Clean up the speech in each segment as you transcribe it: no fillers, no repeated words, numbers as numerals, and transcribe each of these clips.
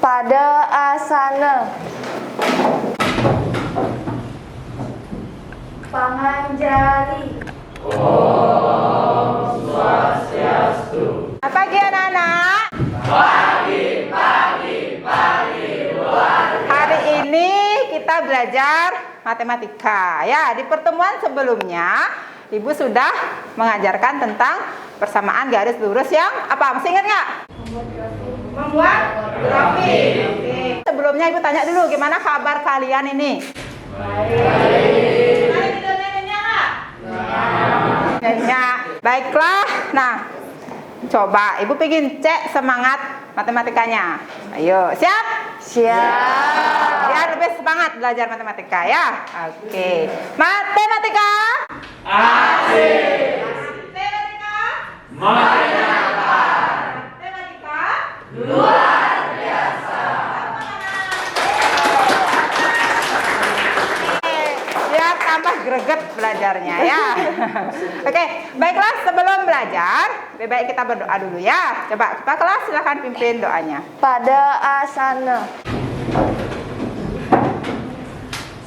Pada asana. Panganjali. Om Swastiastu. Pagi anak-anak. Pagi luar. Hari ini kita belajar matematika. Ya, di pertemuan sebelumnya Ibu sudah mengajarkan tentang persamaan garis lurus yang apa? Masih ingat nggak? Membuat grafik. Oke. Sebelumnya Ibu tanya dulu, gimana kabar kalian ini? Baik. Kalian tidurnya nyenyak nggak? Nyenyak. Baiklah. Nah, coba Ibu pengen cek semangat matematikanya. Ayo, siap? Siap. Biar lebih semangat belajar matematika ya. Oke. Matematika. Asik. Matematika. Menyenangkan. Matematika. Luar biasa. Biar tambah greget belajarnya ya. Oke, baiklah sebelum belajar, lebih baik kita berdoa dulu ya. Coba Kepala kelas silakan pimpin doanya. Pada asana.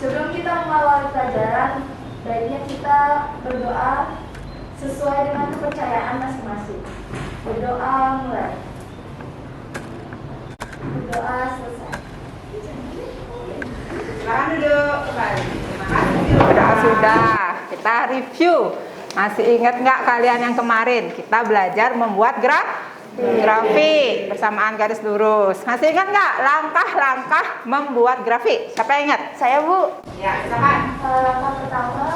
Sebelum kita mengawali pelajaran, baiknya kita berdoa sesuai dengan kepercayaan masing-masing. Berdoa mulai. Berdoa selesai. Silakan duduk kembali. Terima kasih. Sudah. Kita review. Masih ingat nggak kalian yang kemarin kita belajar membuat grafik persamaan garis lurus? Masih ingat nggak langkah-langkah membuat grafik? Siapa yang ingat? Saya, Bu. Ya, silakan. Langkah pertama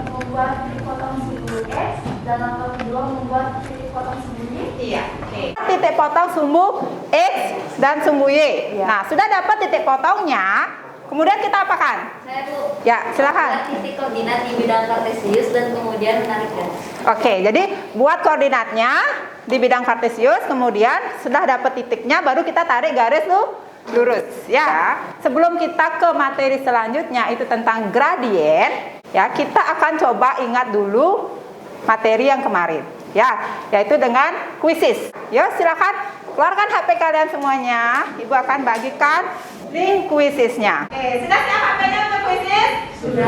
membuat titik potong sumbu X, dan langkah kedua membuat titik potong sumbu Y. Iya. Oke. Titik potong sumbu X dan sumbu Y. Iya. Nah, sudah dapat titik potongnya. Kemudian kita apakan? Saya, Bu. Ya, silakan. Buat titik koordinat di bidang kartesius dan kemudian menarik garis. Oke, jadi buat koordinatnya di bidang kartesius, kemudian sudah dapat titiknya, baru kita tarik garis lurus. Ya, sebelum kita ke materi selanjutnya itu tentang gradien, ya kita akan coba ingat dulu materi yang kemarin, ya, yaitu dengan kuisis. Yo, silakan keluarkan HP kalian semuanya. Ibu akan bagikan link kuisisnya. Oke, sudah siap HP-nya untuk kuisis? Sudah.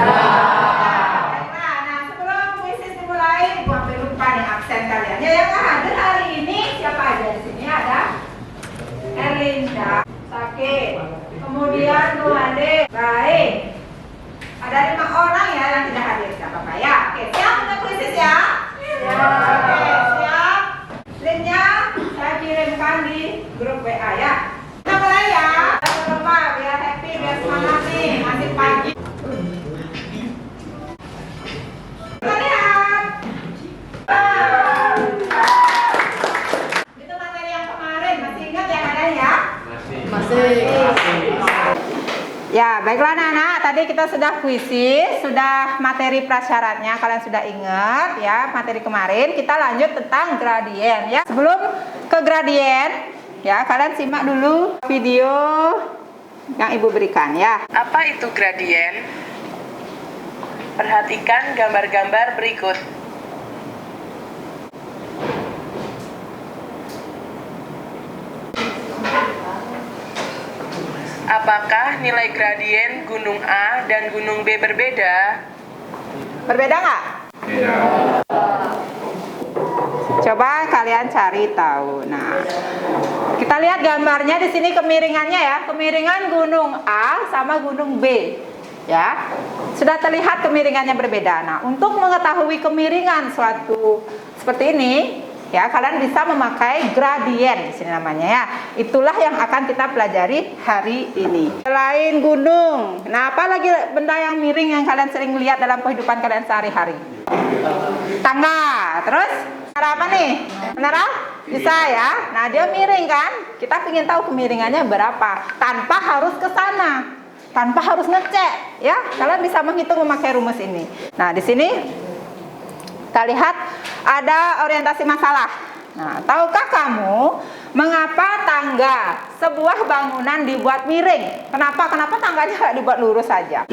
Nah, sebelum kuisis dimulai, Ibu hampir lupa nih absen kalian. Ya, yang hadir hari ini siapa aja di sini? Ada Erlinda, Sakit, kemudian Nuhade, baik. Ada 5 orang ya yang tidak hadir, siapa apa-apa ya. Oke, siap untuk kuisis ya? Oke, siap. Linknya saya kirimkan di grup WA ya. Kita mulai ya. Jangan lupa biar happy, biar semangat nih. Masih pagi. Kita lihat. Itu materi yang kemarin. Masih ingat yang ada ya? Masih. Ya, baiklah anak-anak, tadi kita sudah kuisis, sudah materi prasyaratnya kalian sudah ingat ya, materi kemarin. Kita lanjut tentang gradien ya. Sebelum ke gradien, ya kalian simak dulu video yang Ibu berikan ya. Apa itu gradien? Perhatikan gambar-gambar berikut. Apakah nilai gradien gunung A dan gunung B berbeda? Berbeda nggak? Coba kalian cari tahu. Nah, kita lihat gambarnya di sini kemiringannya ya. Kemiringan gunung A sama gunung B. Ya, sudah terlihat kemiringannya berbeda. Nah, untuk mengetahui kemiringan suatu seperti ini, ya kalian bisa memakai gradien di sini namanya ya. Itulah yang akan kita pelajari hari ini. Selain gunung, nah apa lagi benda yang miring yang kalian sering lihat dalam kehidupan kalian sehari-hari? Tangga. Terus menara apa nih? Menara? Bisa ya. Nah dia miring kan? Kita ingin tahu kemiringannya berapa tanpa harus ke sana, tanpa harus ngecek ya. Kalian bisa menghitung memakai rumus ini. Nah di sini kita lihat ada orientasi masalah. Nah, tahukah kamu mengapa tangga tangga sebuah bangunan dibuat miring. Kenapa? Kenapa tangganya nggak dibuat lurus saja?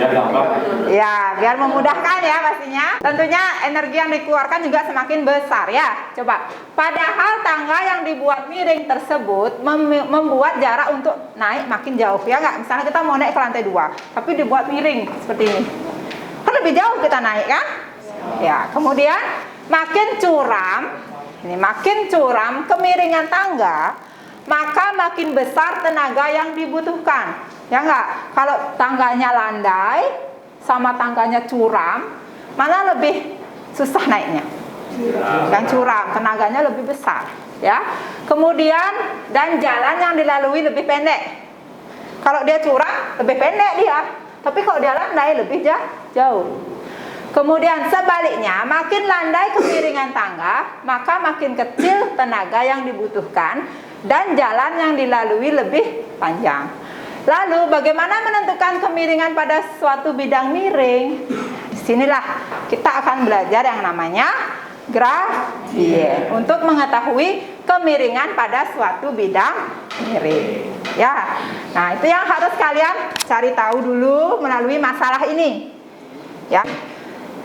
Ya, biar memudahkan ya pastinya. Tentunya energi yang dikeluarkan juga semakin besar ya. Coba. Padahal tangga yang dibuat miring tersebut membuat jarak untuk naik makin jauh ya nggak? Misalnya kita mau naik ke lantai 2, tapi dibuat miring seperti ini. Kan lebih jauh kita naik kan? Ya, kemudian makin curam, ini makin curam kemiringan tangga, maka makin besar tenaga yang dibutuhkan. Ya enggak? Kalau tangganya landai sama tangganya curam, mana lebih susah naiknya? Yang curam, tenaganya lebih besar, ya. Kemudian dan jalan yang dilalui lebih pendek. Kalau dia curam, lebih pendek dia. Tapi kalau dia landai lebih jauh. Kemudian sebaliknya, makin landai kemiringan tangga, maka makin kecil tenaga yang dibutuhkan dan jalan yang dilalui lebih panjang. Lalu bagaimana menentukan kemiringan pada suatu bidang miring? Disinilah kita akan belajar yang namanya gradien untuk mengetahui kemiringan pada suatu bidang miring. Ya, nah itu yang harus kalian cari tahu dulu melalui masalah ini.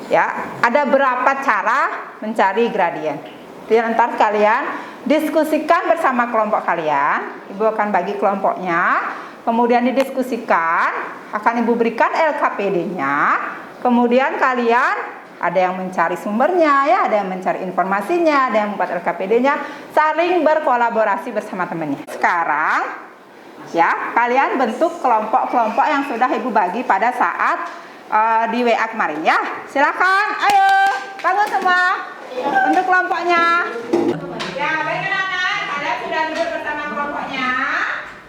Ya, ada berapa cara mencari gradien? Jadi nanti kalian diskusikan bersama kelompok kalian. Ibu akan bagi kelompoknya, kemudian didiskusikan, akan Ibu berikan LKPD-nya. Kemudian kalian ada yang mencari sumbernya, ya, ada yang mencari informasinya, ada yang membuat LKPD-nya, saling berkolaborasi bersama temannya. Sekarang, ya, kalian bentuk kelompok-kelompok yang sudah Ibu bagi pada saat di WA kemarin ya. Silakan, ayo bangun semua untuk kelompoknya. Ya, baik anak-anak, kalian sudah duduk bersama kelompoknya.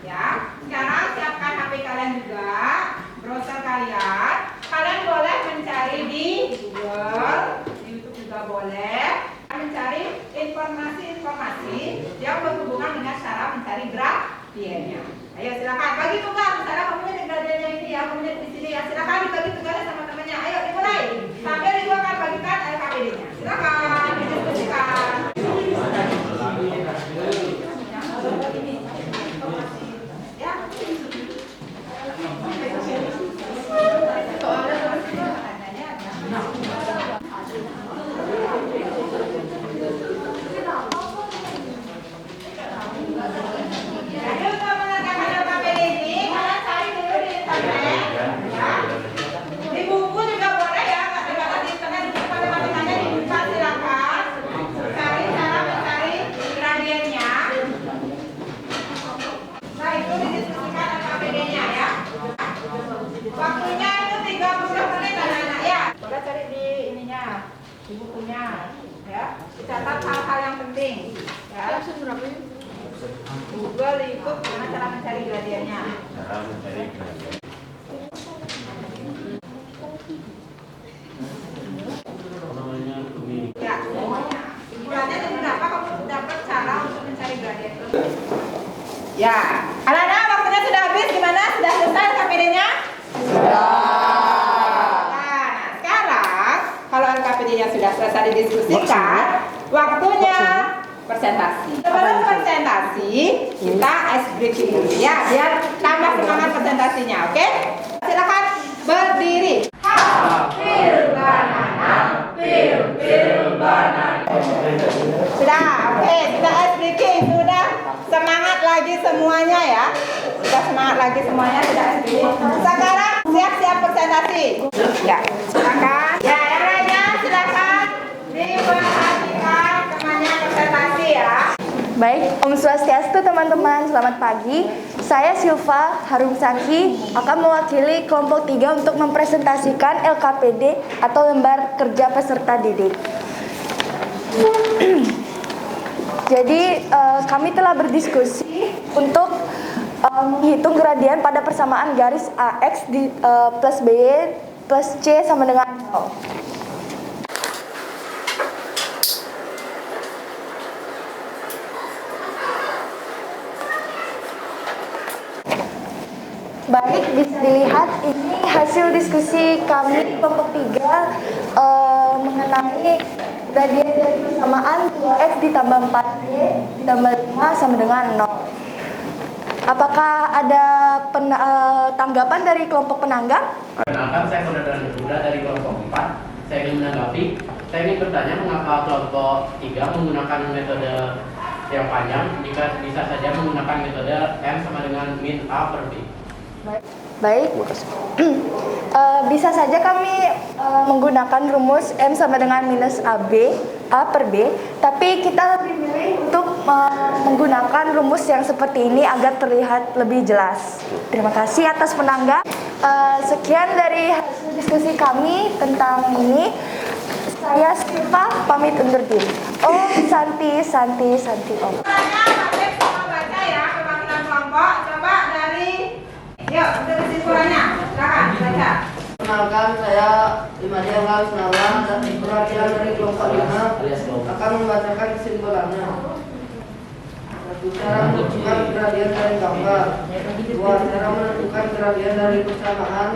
Ya, sekarang siapkan HP kalian juga, browser kalian. Kalian boleh mencari di Google, di YouTube juga boleh. Mencari informasi-informasi yang berhubungan dengan cara mencari gradiennya. Ayo silakan bagi tugas. Misalnya kamu di gradiennya ini ya, kamu di sini ya. Silakan dibagi tugasnya sama temannya. Ayo dimulai. Sambil Ibu akan bagikan LKPD-nya. Silakan didiskusikan. Ya. Di buku juga boleh ya, nggak di internet, di matematikanya dibuka silakan. Cari cara mencari gradiennya. Nah itu didiskusikan LKPD-nya ya. Waktunya itu 30 menit anak-anak ya. Boleh cari di ininya, di bukunya ya. Catat hal-hal yang penting ya. Google, YouTube, gimana cara mencari gradiennya. Ya, semuanya. Bulannya jadi berapa kamu dapat cara untuk mencari gradien? Ya, anak-anak waktunya sudah habis, gimana? Sudah selesai LKPD-nya? Sudah. Nah, sekarang kalau LKPD-nya sudah selesai didiskusikan, waktunya presentasi. Sebelum presentasi, kita ice breaking dulu ya, biar tambah semangat presentasinya, oke? Silakan berdiri. Sudah, oke, sudah ice breaking, sudah semangat lagi semuanya ya. Sudah semangat lagi semuanya, sudah ice breaking. Sekarang siap-siap presentasi. Ya, silakan. Ya, yang lainnya silakan diperhatikan temannya presentasi ya. Baik, Om Swastiastu teman-teman, selamat pagi. Saya Silva Harumsaki akan mewakili kelompok 3 untuk mempresentasikan LKPD atau lembar kerja peserta didik. Jadi kami telah berdiskusi untuk menghitung gradien pada persamaan garis AX di plus BY plus C sama dengan 0. Baik, bisa dilihat ini hasil diskusi kami kelompok 3 mengenai gradien dari persamaan 2x ditambah 4y ditambah 5 sama dengan 0. Apakah ada tanggapan dari kelompok penanggap? Perkenalkan, saya Saudara Nuda dari kelompok 4. Saya ingin menanggapi. Saya ingin bertanya mengapa kelompok 3 menggunakan metode yang panjang jika bisa saja menggunakan metode M sama dengan min A per B. Baik. Bisa saja kami menggunakan rumus M sama dengan minus A per B, tapi kita lebih milih untuk menggunakan rumus yang seperti ini agar terlihat lebih jelas. Terima kasih atas penanggap. Sekian dari hasil diskusi kami tentang ini. Saya Silva pamit undur diri. Om Santi Om. Baca ya perwakilan kelompok. Coba dari, yuk untuk kesimpulannya. Silakan baca. Perkenalkan, saya Imadiah Lausnawa dan perwakilan dari kelompok 5 akan membacakan kesimpulannya. 1. Cara menentukan gradien dari gambar. 2. Cara menentukan gradien dari persamaan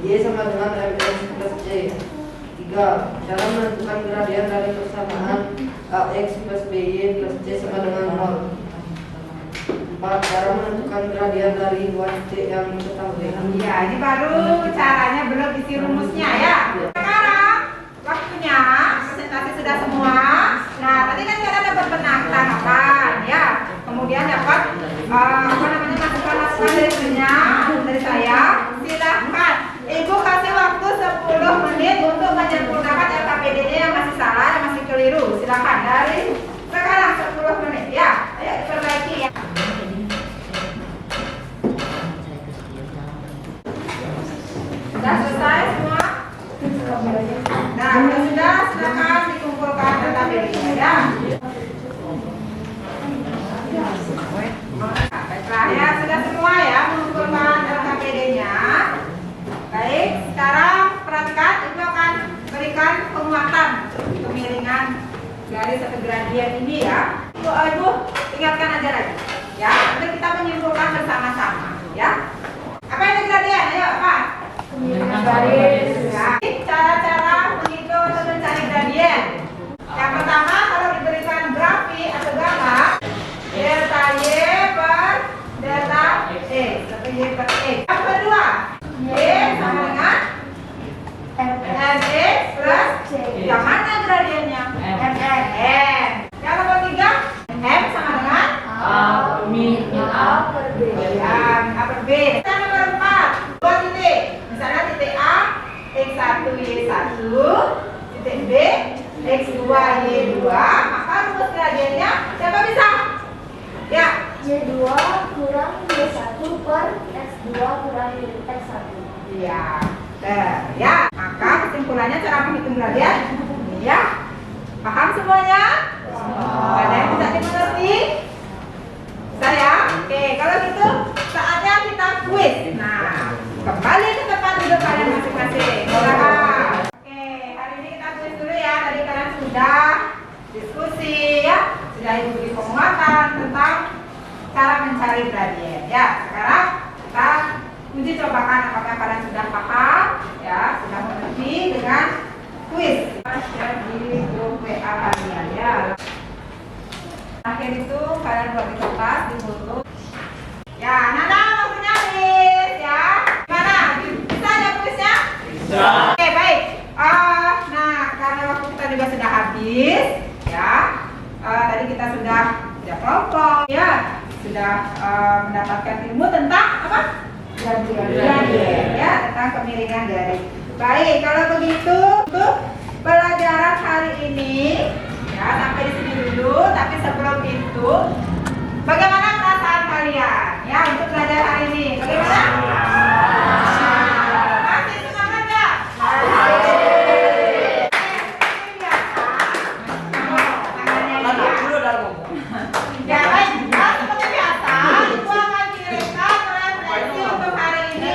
Y sama dengan MX plus C. 3. Cara menentukan gradien dari persamaan AX plus BY plus C sama dengan 0. 4. Cara menentukan gradien dari 2 titik yang diketahui. Ya, ini baru caranya, belum isi rumusnya ya. Sekarang waktunya presentasi sudah semua. Nah, tadi kan kalian dapat tanggapan ya. Kemudian dapat masukan-masukan dari dari saya. Silahkan Ibu kasih waktu 10 menit untuk menyempurnakan LKPD-nya yang masih salah, yang masih keliru. Silahkan dari sekarang 10 menit ya. Ayo diperbaiki ya. Sudah selesai semua? Nah, kalau sudah, silakan dikumpulkan LKPD-nya ya. Baiklah ya, sudah semua ya mengumpulkan LKPD-nya. Baik, sekarang perhatikan, Ibu akan berikan penguatan kemiringan garis atau gradien ini ya. Ibu ingatkan aja lagi ya, nanti kita menyimpulkan bersama-sama ya. Apa itu gradien? Ayo, apa? Kemiringan garis ya. Cara-cara menghitung atau mencari gradien. Yang pertama, kalau diberikan grafik atau gambar delta Y per delta X atau Y per X. Yang kedua, Y sama dengan MX plus C. Yang mana gradiennya? MN. Yang nomor 3, M sama dengan min A per B. A per B. Yang nomor 4, 2 titik. Misalnya titik A, X1 Y1, titik B, X2 Y2. Maka rumus gradiennya siapa bisa? Ya. Y2 kurang Y1 per X2 kurang X1. Iya. Ya. Maka kesimpulannya cara menghitung gradien. Ya. Paham semuanya? Ada yang tidak dimengerti? Saya? Oke, kalau gitu saatnya kita kuis. Nah, kembali ke tempat duduk kalian masing-masing. Silakan. Oke, hari ini kita kuis dulu ya. Tadi kalian sudah diskusi ya. Sudah Ibu beri penguatan tentang cara mencari gradien. Ya, sekarang kita uji cobakan apakah kalian sudah paham ya, sudah mengerti dengan kuis. Share di grup WA kalian ya. Akhir itu kalian buat di kertas, di foto. Ya, Nana waktunya kuis ya. Gimana? Bisa ada kuisnya? Bisa. Oke, baik. Nah, karena waktu kita juga sudah habis ya. Tadi kita sudah kelompok ya, sudah mendapatkan ilmu tentang apa? Gradien ya, tentang kemiringan garis. Baik, kalau begitu untuk pelajaran hari ini ya sampai di sini dulu. Tapi sebelum itu, bagaimana perasaan kalian ya untuk belajar hari ini? Bagaimana? Masih semangat ya? Ya baik, seperti biasa, Ibu akan kirimkan referensi untuk hari ini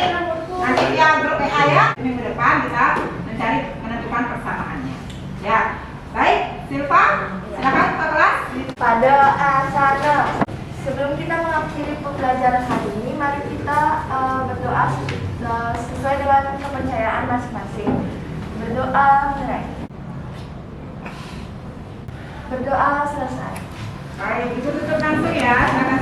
nanti via grup WA ya. Minggu depan kita menentukan persamaannya. Ya, baik, Silva, silakan ke kelas. Pada asana. Sebelum kita mengakhiri pembelajaran hari ini, mari kita berdoa sesuai dengan kepercayaan masing-masing. Berdoa mulai. Berdoa selesai. Baik, Ibu tutup langsung ya. Silakan